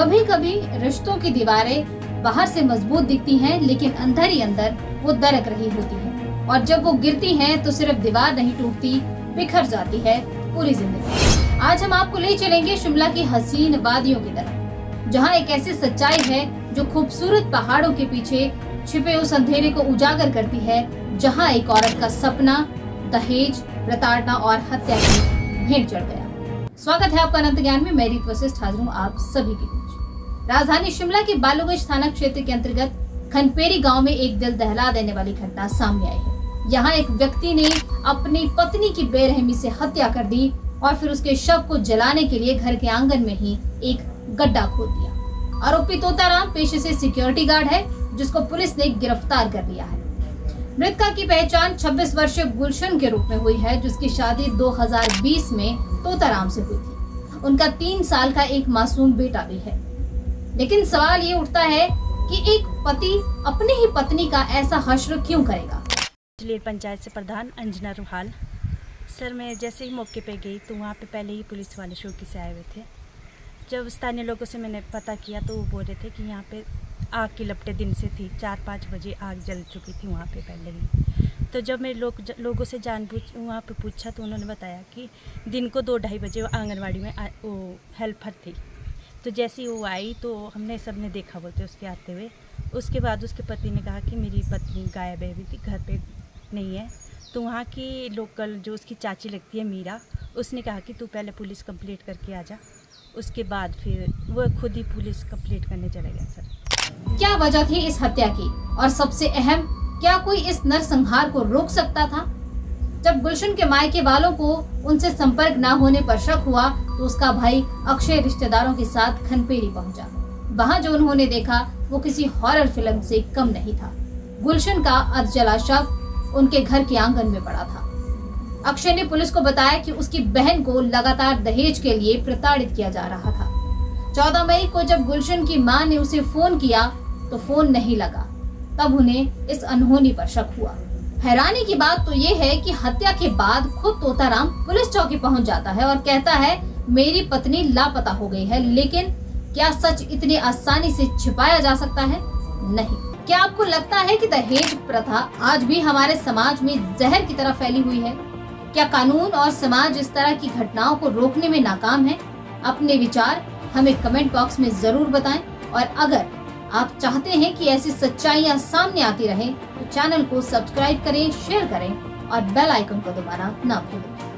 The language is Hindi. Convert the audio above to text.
कभी कभी रिश्तों की दीवारें बाहर से मजबूत दिखती हैं, लेकिन अंदर ही अंदर वो दरक रही होती हैं। और जब वो गिरती हैं तो सिर्फ दीवार नहीं टूटती, बिखर जाती है पूरी जिंदगी। आज हम आपको ले चलेंगे शिमला की हसीन वादियों की तरफ, जहाँ एक ऐसी सच्चाई है जो खूबसूरत पहाड़ों के पीछे छिपे उस अंधेरे को उजागर करती है, जहाँ एक औरत का सपना दहेज, प्रताड़ना और हत्या की भेंट चढ़ गया। स्वागत है आपका अनंत ज्ञान में। मैं रीत वशिष्ठ हाजिर हूँ आप सभी के बीच। राजधानी शिमला के बालूगंज थाना क्षेत्र के अंतर्गत खनपेरी गांव में एक दिल दहला देने वाली घटना सामने आई है। यहाँ एक व्यक्ति ने अपनी पत्नी की बेरहमी से हत्या कर दी और फिर उसके शव को जलाने के लिए घर के आंगन में ही एक गड्ढा खोद दिया। आरोपी तोताराम पेशे से सिक्योरिटी गार्ड है, जिसको पुलिस ने गिरफ्तार कर लिया है। मृतका की पहचान 26 वर्षीय गुलशन के रूप में हुई है, जिसकी शादी 2020 में तोताराम से हुई थी। उनका 3 साल का एक मासूम बेटा भी है। लेकिन सवाल ये उठता है कि एक पति अपनी ही पत्नी का ऐसा हश्र क्यों करेगा। जलील पंचायत से प्रधान अंजना रुहाल। सर, मैं जैसे ही मौके पे गई तो वहाँ पे पहले ही पुलिस वाले शौकी से आए हुए थे। जब स्थानीय लोगों से मैंने पता किया तो वो बोल रहे थे कि यहाँ पे आग की लपटें दिन से थी, 4-5 बजे आग जल चुकी थी वहाँ पे पहले ही। तो जब मैं लोगों से वहाँ पे पूछा तो उन्होंने बताया कि दिन को 2-2:30 बजे वो आंगनवाड़ी में वो हेल्पर थी। तो जैसे ही वो आई तो हमने सबने देखा बोलते उसके आते हुए। उसके बाद उसके पति ने कहा कि मेरी पत्नी गायब है, भी घर पे नहीं है। तो वहाँ की लोकल जो उसकी चाची लगती है मीरा, उसने कहा कि तू पहले पुलिस कंप्लेंट करके आ जा। उसके बाद फिर वो खुद ही पुलिस कंप्लेंट करने चला गया। सर, क्या वजह थी इस हत्या की, और सबसे अहम, क्या कोई इस नरसंहार को रोक सकता था? जब गुलशन के मायके वालों को उनसे संपर्क न होने पर शक हुआ तो उसका भाई अक्षय रिश्तेदारों के साथ खनपेरी पहुंचा। वहां जो उन्होंने देखा वो किसी हॉरर फिल्म से कम नहीं था। गुलशन का अधजला शव उनके घर के आंगन में पड़ा था। अक्षय ने पुलिस को बताया कि उसकी बहन को लगातार दहेज के लिए प्रताड़ित किया जा रहा था। 14 मई को जब गुलशन की मां ने उसे फोन किया तो फोन नहीं लगा। तब उन्हें इस अनहोनी पर शक हुआ। हैरानी की बात तो ये है कि हत्या के बाद खुद तोताराम पुलिस चौकी पहुंच जाता है और कहता है मेरी पत्नी लापता हो गई है। लेकिन क्या सच इतनी आसानी से छिपाया जा सकता है? नहीं। क्या आपको लगता है कि दहेज प्रथा आज भी हमारे समाज में जहर की तरह फैली हुई है? क्या कानून और समाज इस तरह की घटनाओं को रोकने में नाकाम है? अपने विचार हमें कमेंट बॉक्स में जरूर बताएं। और अगर आप चाहते हैं कि ऐसी सच्चाइयां सामने आती रहें तो चैनल को सब्सक्राइब करें, शेयर करें और बेल आइकन को दबाना ना भूलें।